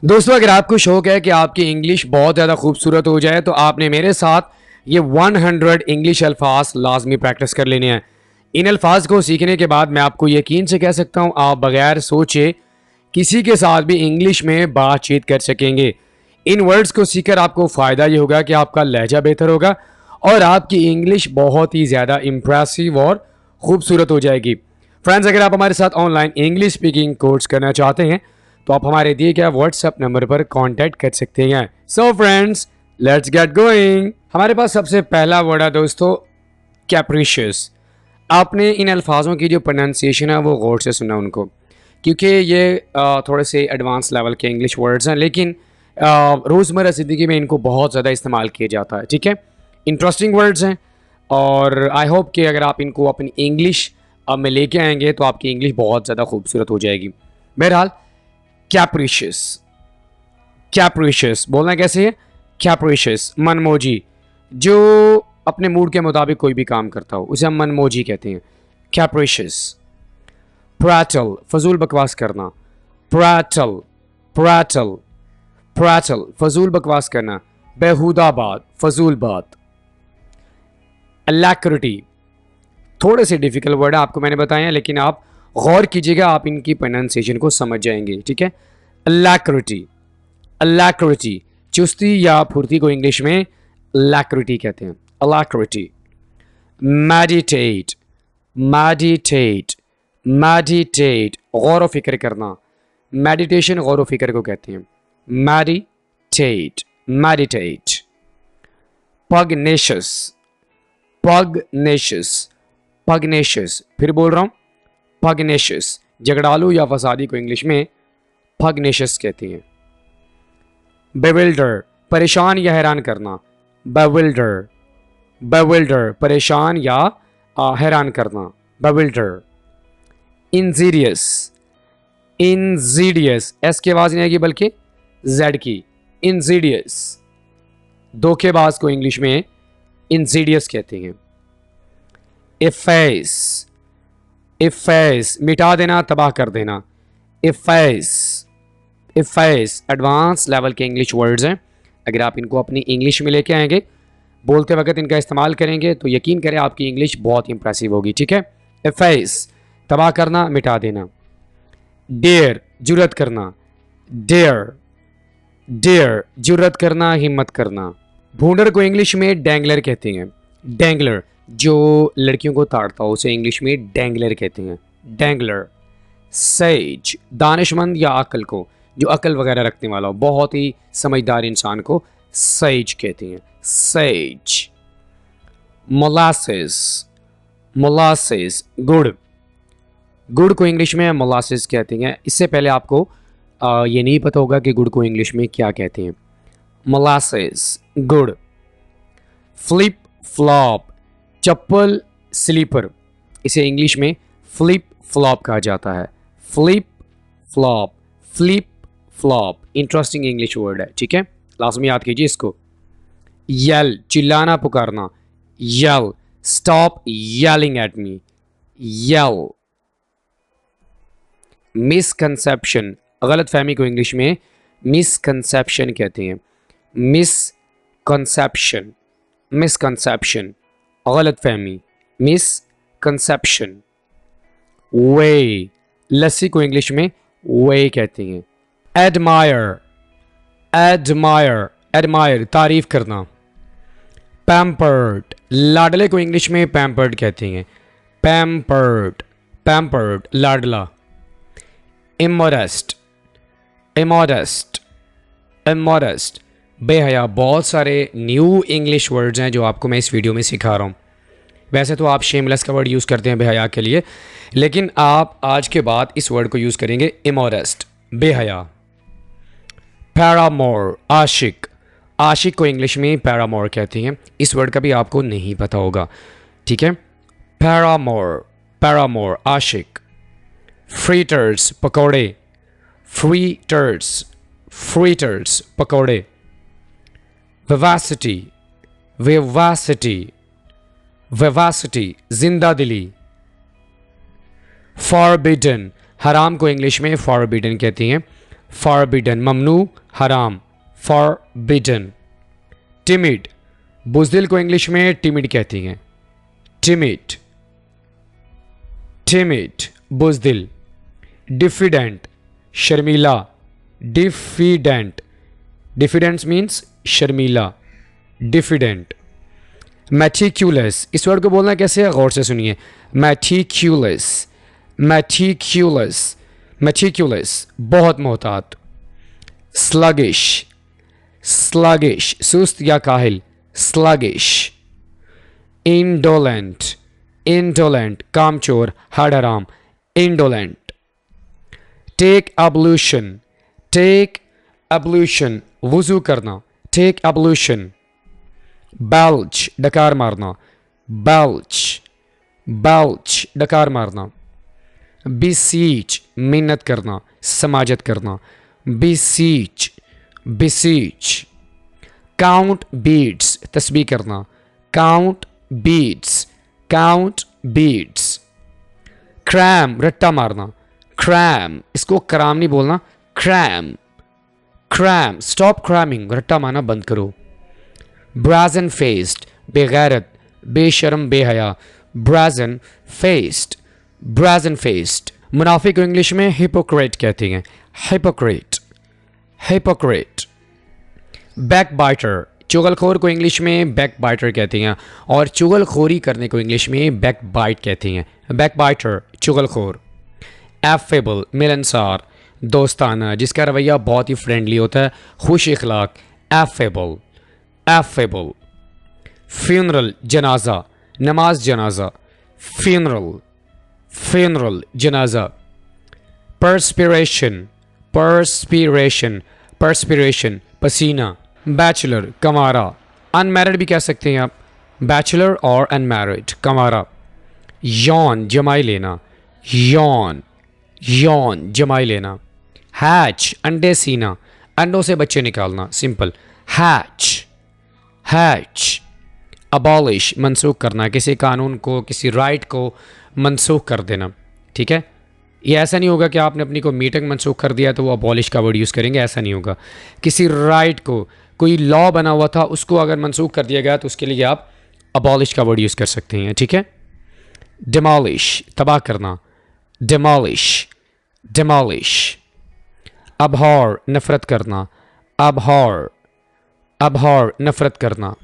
दोस्तों, अगर आपको शौक है कि आपकी इंग्लिश बहुत ज़्यादा खूबसूरत हो जाए तो आपने मेरे साथ ये 100 इंग्लिश अल्फाज लाजमी प्रैक्टिस कर लेने हैं। इन अल्फाज को सीखने के बाद मैं आपको यकीन से कह सकता हूँ आप बगैर सोचे किसी के साथ भी इंग्लिश में बातचीत कर सकेंगे। इन वर्ड्स को सीखकर आपको फ़ायदा ये होगा कि आपका लहजा बेहतर होगा और आपकी इंग्लिश बहुत ही ज़्यादा इम्प्रेसिव और ख़ूबसूरत हो जाएगी। फ्रेंड्स, अगर आप हमारे साथ ऑनलाइन इंग्लिश स्पीकिंग कोर्स करना चाहते हैं तो आप हमारे दिए गए व्हाट्सएप नंबर पर कांटेक्ट कर सकते हैं। So friends, let's get going. हमारे पास सबसे पहला वर्ड है दोस्तों, कैप्रिशियस। आपने इन अल्फाजों की जो प्रोनाउंसिएशन है वो गौर से सुना उनको, क्योंकि ये थोड़े से एडवांस लेवल के इंग्लिश वर्ड्स हैं, लेकिन रोज़मर्रा ज़िंदगी में इनको बहुत ज़्यादा इस्तेमाल किया जाता है। ठीक है, इंटरेस्टिंग वर्ड्स हैं और आई होप कि अगर आप इनको अपनी इंग्लिश में लेके आएंगे तो आपकी इंग्लिश बहुत ज़्यादा खूबसूरत हो जाएगी। बहरहाल, कैप्रिशियस। कैप्रिशियस बोलना कैसे है? कैप्रिशियस, मनमोजी। जो अपने मूड के मुताबिक कोई भी काम करता हो उसे हम मनमोजी कहते हैं, कैप्रिशियस। प्रैटल, फजूल बकवास करना। प्रैटल, प्रैटल, प्रैटल, फजूल बकवास करना, बेहुदा बात, फजूल बात। अलैक्रिटी, थोड़े से डिफिकल्ट वर्ड है, आपको मैंने बताए हैं, लेकिन आप गौर कीजिएगा, आप इनकी प्रोनाउंसिएशन को समझ जाएंगे। ठीक है, अलैक्रिटी। अलैक्रिटी, चुस्ती या फुर्ती को इंग्लिश में अलैक्रिटी कहते हैं, अलैक्रिटी। मेडिटेट, मेडिटेट, मेडिटेट, गौर व फिक्र करना। मेडिटेशन गौर व फिक्र को कहते हैं, meditate, meditate. Pugnacious, pugnacious, pugnacious, फिर बोल रहा हूं, पगनेशियस। झगड़ालू या फसादी को इंग्लिश में पगनेशियस कहते हैं। बेविल्डर, परेशान या हैरान करना। बेविल्डर, बेविल्डर, परेशान या हैरान करना, बेविल्डर। इंजीडियस, इंजीडियस, एस की आवाज नहीं आएगी बल्कि जेड की, इंजीडियस। धोखेबाज को इंग्लिश में इंजीडियस कहते हैं। इफेस, इफेस, मिटा देना, तबाह कर देना, इफेस, इफेस। एडवांस लेवल के इंग्लिश वर्ड्स हैं, अगर आप इनको अपनी इंग्लिश में लेके आएंगे, बोलते वक्त इनका इस्तेमाल करेंगे तो यकीन करें आपकी इंग्लिश बहुत इंप्रेसिव होगी। ठीक है, इफेस, तबाह करना, मिटा देना। डेयर, जुर्रत करना, डेयर, डेयर, जुर्रत करना, हिम्मत करना। भूंडर को इंग्लिश में डैंगलर कहते हैं, डैंगलर। जो लड़कियों को ताड़ता हो उसे इंग्लिश में डैंगलर कहते हैं, डैंगलर। सेज, दानिशमंद या अक्ल को, जो अक्ल वगैरह रखने वाला हो, बहुत ही समझदार इंसान को सेज कहते हैं, सेज। मोलासेस, मोलासेस, गुड़। गुड़ को इंग्लिश में मोलासेस कहते हैं। इससे पहले आपको ये नहीं पता होगा कि गुड़ को इंग्लिश में क्या कहते हैं, मोलासेस, गुड़। फ्लिप फ्लॉप, चप्पल स्लीपर, इसे इंग्लिश में फ्लिप फ्लॉप कहा जाता है, flip flop, flip flop. Interesting English word है। ठीक है, लाजमी याद कीजिए इसको। येल, चिल्लाना, पुकारना, yell, stop yelling at me, yell. Misconception, गलत फहमी को इंग्लिश में मिसकंसेप्शन कहते हैं, मिसकंसेप्शन, मिसकंसेप्शन, गलत फहमी, मिसकंसेप्शन। वे, लस्सी को इंग्लिश में वे कहते हैं। एडमायर, एडमायर, एडमायर, तारीफ करना। पैम्पर्ड, लाडले को इंग्लिश में पैम्पर्ड कहते हैं, पैम्पर्ड, पैम्पर्ड, लाडला। इमोडेस्ट, इमोडेस्ट, इमोडेस्ट, बेहया। बहुत सारे न्यू इंग्लिश वर्ड्स हैं जो आपको मैं इस वीडियो में सिखा रहा हूँ। वैसे तो आप शेमलेस का वर्ड यूज़ करते हैं बेहया के लिए, लेकिन आप आज के बाद इस वर्ड को यूज़ करेंगे, इमोडेस्ट, बेहया। पैरामोर, आशिक, आशिक को इंग्लिश में पैरामोर कहते हैं। इस वर्ड का भी आपको नहीं पता होगा। ठीक है, पैरामोर, पैरामोर, आशिक। फ्रीटर्स, पकौड़े, फ्रीटर्स, फ्रीटर्स, पकौड़े। विवासिटी, विवासिटी, विवासिटी, जिंदा दिली। फॉरबिडन, हराम को इंग्लिश में फॉरबिडन कहती हैं, फॉरबिडन, ममनू हराम, फॉरबिडन। टिमिड, बुज़दिल को इंग्लिश में टिमिड कहती हैं, टिमिड, टिमिड, बुज़दिल। डिफिडेंट, शर्मीला, डिफिडेंट, डिफिडेंट मीन्स शर्मीला, डिफिडेंट। मैटिक्यूलस, इस वर्ड को बोलना कैसे है, गौर से सुनिए। मैटिक्यूलस, मैटिक्यूलस, मैटिक्यूलस, बहुत मोहतात। स्लगिश, स्लगिश, सुस्त या काहिल, स्लगिश। इंडोलेंट, इंडोलेंट, कामचोर, हड हराम, इंडोलेंट। टेक एब्लूशन, टेक एब्लूशन, वुजू करना, टेक एब्लूशन। बेल्च, डकार मारना, बेल्च, बेल्च, डकार मारना। बिसीच, मिन्नत करना, समाजत करना, बिसीच, बिसीच। काउंट बीड्स, तस्बीह करना, count beads, count beads. Cram, रट्टा मारना, क्रैम, इसको कराम नहीं बोलना, क्रैम, क्रैम, स्टॉप क्रैमिंग, रट्टा मारना बंद करो। ब्राजन फेस्ड, बेगैरत, बेशरम, बेहया, ब्राजन फेस्ड, ब्राजन फेस्ड। मुनाफिक को इंग्लिश में हिपोक्रेट कहते हैं, हिपोक्रेट, हिपोक्रेट। बैकबाइटर, चुगलखोर को इंग्लिश में बैकबाइटर कहते हैं और चुगलखोरी करने को इंग्लिश में बैकबाइट कहते हैं, बैकबाइटर, चुगलखोर। एफेबल, मिलनसार, दोस्ताना, जिसका रवैया बहुत ही फ्रेंडली होता है, खुश इखलाक, एफेबल, एफेबल। फ्यूनरल, जनाजा, नमाज जनाजा, फ्यूनरल, फ्यूनरल, जनाजा। परस्पिरेशन, परस्पिरेशन, परस्पिरेशन, पसीना। बैचलर, कमारा, अनमैरिड भी कह सकते हैं आप, बैचलर और अनमैरिड, कमारा। यौन, जमाई लेना, यौन, यौन, जमाई लेना। हैच, अंडे सीना, अंडों से बच्चे निकालना, सिंपल, हैच, हैच। अबॉलिश, मनसूख करना, किसी कानून को, किसी राइट को मनसूख कर देना, ठीक है। ये ऐसा नहीं होगा कि आपने अपनी को मीटिंग मनसूख कर दिया तो वो अबॉलिश का वर्ड यूज़ करेंगे, ऐसा नहीं होगा। किसी राइट को, कोई लॉ बना हुआ था उसको अगर मनसूख कर दिया गया तो उसके लिए आप अबॉलिश का वर्ड यूज़ कर सकते हैं, ठीक है। डिमोलिश, तबाह करना, डिमोलिश, डिमोलिश। अबहॉर, नफरत करना, अबहॉर, अबहॉर, नफरत करना।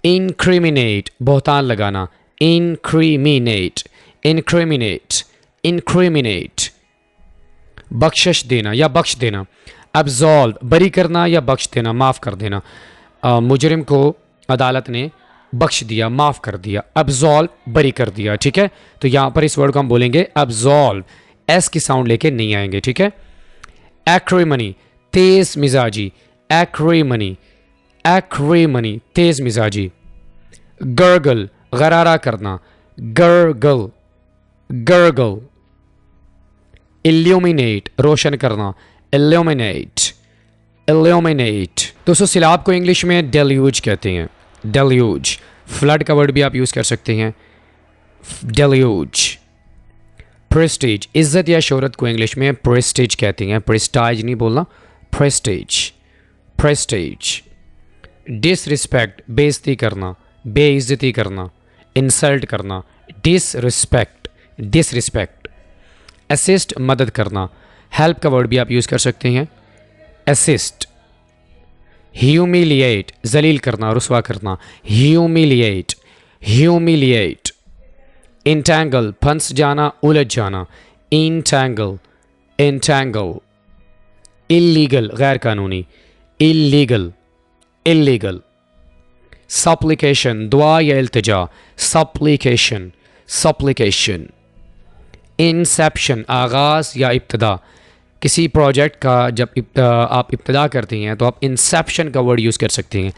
इंक्रिमिनेट, बहतान लगाना, इंक्रिमिनेट, इंक्रिमिनेट, इंक्रिमिनेट। बख्शिश देना या बख्श देना। अब्सॉल्व, बरी करना या बख्श देना, माफ़ कर देना। मुजरिम को अदालत ने बख्श दिया, माफ़ कर दिया, अब्सॉल्व, बरी कर दिया, ठीक है। तो यहाँ पर इस वर्ड को हम बोलेंगे अब्सॉल्व, एस की साउंड लेके नहीं आएंगे, ठीक है। एक्रीमनी, तेज मिजाजी, एक्रीमनी, एक्रीमनी, तेज मिजाजी। गर्गल, गरारा करना, गर्गल, गर्गल। इल्यूमिनेट, रोशन करना, इल्यूमिनेट, इल्यूमिनेट। दोस्तों सिलाब को इंग्लिश में डेल्यूज कहते हैं, डेल्यूज। फ्लड का वर्ड भी आप यूज़ कर सकते हैं, डेल्यूज। प्रेस्टीज, इज्जत या शोहरत को इंग्लिश में प्रेस्टीज कहते हैं, प्रेस्टाइज नहीं बोलना, प्रेस्टीज, प्रेस्टीज। डिसरिस्पेक्ट, बेइज्जती करना, बेइज्जती करना, इंसल्ट करना, डिसरिस्पेक्ट, डिसरिस्पेक्ट। असिस्ट, मदद करना, हेल्प का वर्ड भी आप यूज़ कर सकते हैं, असिस्ट। ह्यूमिलिएट, जलील करना, रुसवा करना, ह्यूमिलिएट, ह्यूमिलिएट। इंटैंगल, फंस जाना, उलझ जाना, इंटैंगल, इंटैंगल। इल्लीगल, गैर कानूनी, इल्लीगल, इल्लीगल। सप्लिकेशन, दुआ या इल्तिजा, सप्लिकेशन, सप्लिकेशन। इंसेप्शन, आगाज़ या इब्तदा, किसी प्रोजेक्ट का जब आप इब्तदा करते हैं तो आप इंसेप्शन का वर्ड यूज़ कर सकते हैं,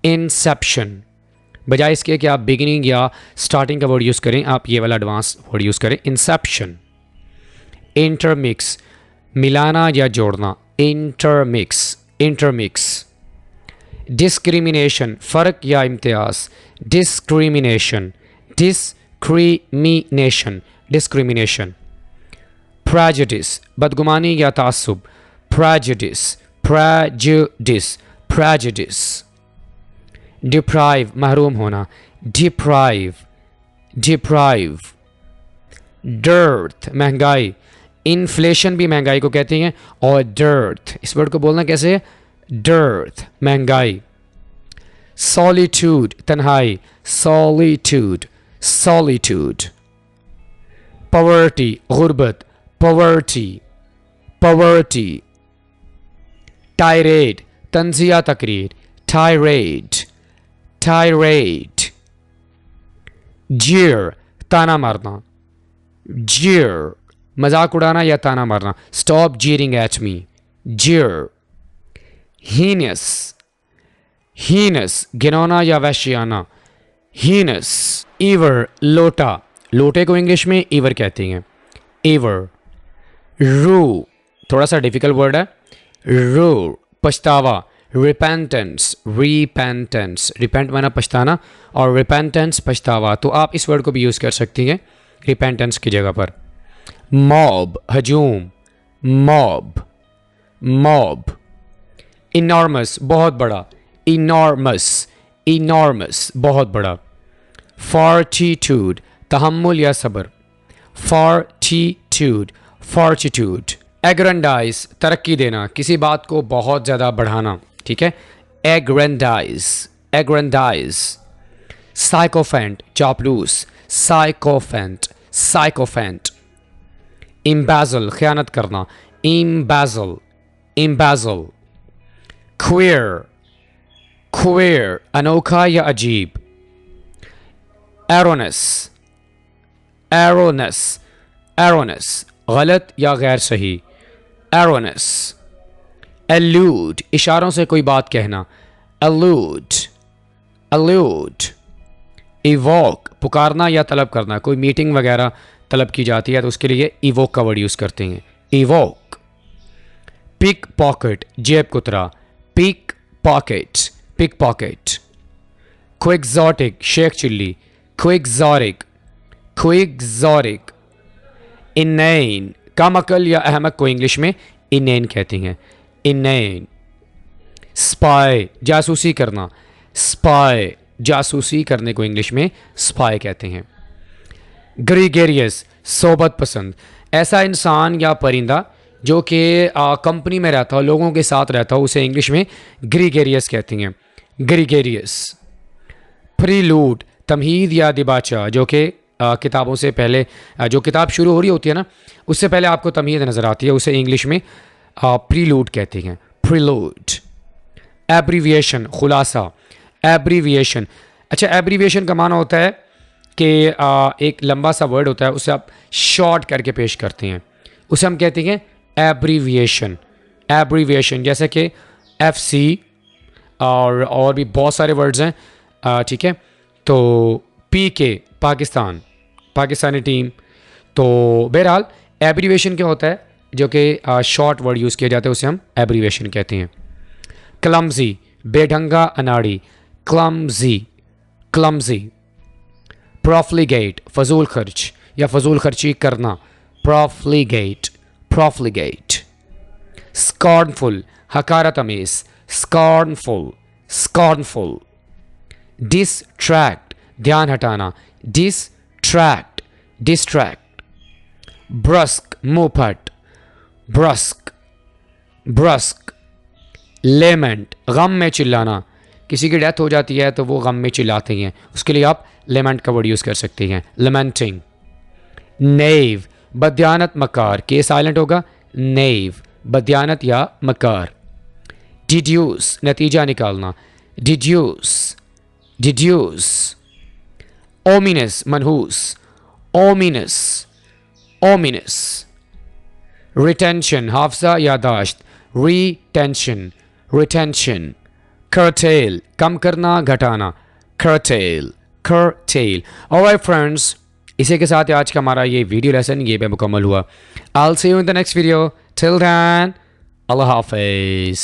इंसेप्शन। बजाय इसके कि आप बिगिनिंग या स्टार्टिंग का वर्ड यूज़ करें, आप ये वाला एडवांस वर्ड यूज़ करें, इंसेप्शन। इंटरमिक्स, मिलाना या जोड़ना, इंटरमिक्स, इंटरमिक्स। डिस्क्रिमिनेशन, फ़र्क या इम्तियाज़, डिस्क्रिमिनेशन, डिस्क्रिमिनेशन, डिस्क्रिमिनेशन। प्रेजुडिस, बदगुमानी या तासुब, prejudice, prejudice, prejudice. deprive महरूम होना, deprive, deprive. dearth महंगाई, इन्फ्लेशन भी महंगाई को कहते हैं, और dearth इस वर्ड को बोलना कैसे है, dearth महंगाई. solitude तन्हाई, solitude, solitude. poverty गुर्बत, poverty, poverty. tirade तंजिया तकरीर, tirade, tirade. jeer ताना मारना, jeer मजाक उड़ाना या ताना मारना, stop jeering at me, jeer. heinous, heinous घिनौना या वैश्याना, heinous. ever लोटा, लोटे को इंग्लिश में ईवर कहते हैं, ever. rue थोड़ा सा डिफिकल्ट वर्ड है, rue पछतावा, repentance, repentance, repent माना पछताना और repentance पछतावा, तो आप इस वर्ड को भी यूज़ कर सकती हैं repentance की जगह पर. mob हजूम, mob, mob. enormous बहुत बड़ा, enormous, enormous बहुत बड़ा. fortitude तहम्मुल या सब्र, fortitude, fortitude. aggrandize तरक्की देना, किसी बात को बहुत ज़्यादा बढ़ाना, ठीक है, aggrandize, aggrandize. sycophant चापलूस, sycophant, sycophant. embezzle ख़यानत करना, embezzle, embezzle. queer, queer अनोखा या अजीब. erroneous, erroneous, erroneous गलत या गैर सही, erroneous. allude इशारों से कोई बात कहना, allude, allude. evoke पुकारना या तलब करना, कोई मीटिंग वगैरह तलब की जाती है तो उसके लिए evoke का वर्ड यूज़ करते हैं, evoke. pick pocket जेब कुतरा, pick pocket, pick pocket. quixotic Sheikh Chilli, quixotic, quixotic. inane कम अकल या अहमक को इंग्लिश में inane कहते हैं, inane. spy जासूसी करना, spy जासूसी करने को इंग्लिश में spy कहते हैं. gregarious सोबत पसंद, ऐसा इंसान या परिंदा जो कि कंपनी में रहता हो, लोगों के साथ रहता हो, उसे इंग्लिश में gregarious कहते हैं, gregarious. prelude तमहीद या दिबाचा, जो कि किताबों से पहले जो किताब शुरू हो रही होती है ना, उससे पहले आपको तमहीद नज़र आती है, उसे इंग्लिश में प्रीलूड कहते हैं, प्रीलूड. एब्रीविएशन खुलासा, एब्रीविएशन. अच्छा, एब्रीविएशन का माना होता है कि एक लंबा सा वर्ड होता है, उसे आप शॉर्ट करके पेश करते हैं, उसे हम कहते हैं एब्रीविएशन. एब्रीविएशन जैसे कि FC और भी बहुत सारे वर्ड्स हैं, ठीक है. तो PK पाकिस्तान, पाकिस्तानी टीम. तो बहरहाल एब्रीविएशन क्या होता है, जो कि शॉर्ट वर्ड यूज़ किए जाते हैं, उसे हम एब्रीविएशन कहते हैं. क्लमजी बेढंगा अनाड़ी, क्लमजी, क्लमजी. प्रोफ्लिगेट फजूल खर्च या फजूल खर्ची करना, प्रोफ्लिगेट, प्रोफ्लिगेट. Scornful हकारत amaze, scornful, scornful. Distract ध्यान हटाना, डिस्ट्रैक्ट, डिस्ट्रैक्ट. ब्रस्क मुंहफट, ब्रस्क, ब्रस्क. लेमेंट गम में चिल्लाना, किसी की डेथ हो जाती है तो वो गम में चिल्लाते हैं, उसके लिए आप लेमेंट का वर्ड यूज़ कर सकते हैं, लेमेंटिंग. नेव बदयानत मकार, के साइलेंट होगा, नेव बदयानत या मकार. डिड्यूस नतीजा निकालना, डिड्यूस, डिड्यूस. ओमिनस मनहूस, ominous, ominous. Retention हाफजा यादाश्त, retention, retention. curtail कम करना घटाना, curtail, curtail. alright friends, इसी के साथ आज का हमारा ये वीडियो लेसन ये पे मुकम्मल हुआ. I'll see you in the next video. Till then, Allah Hafiz.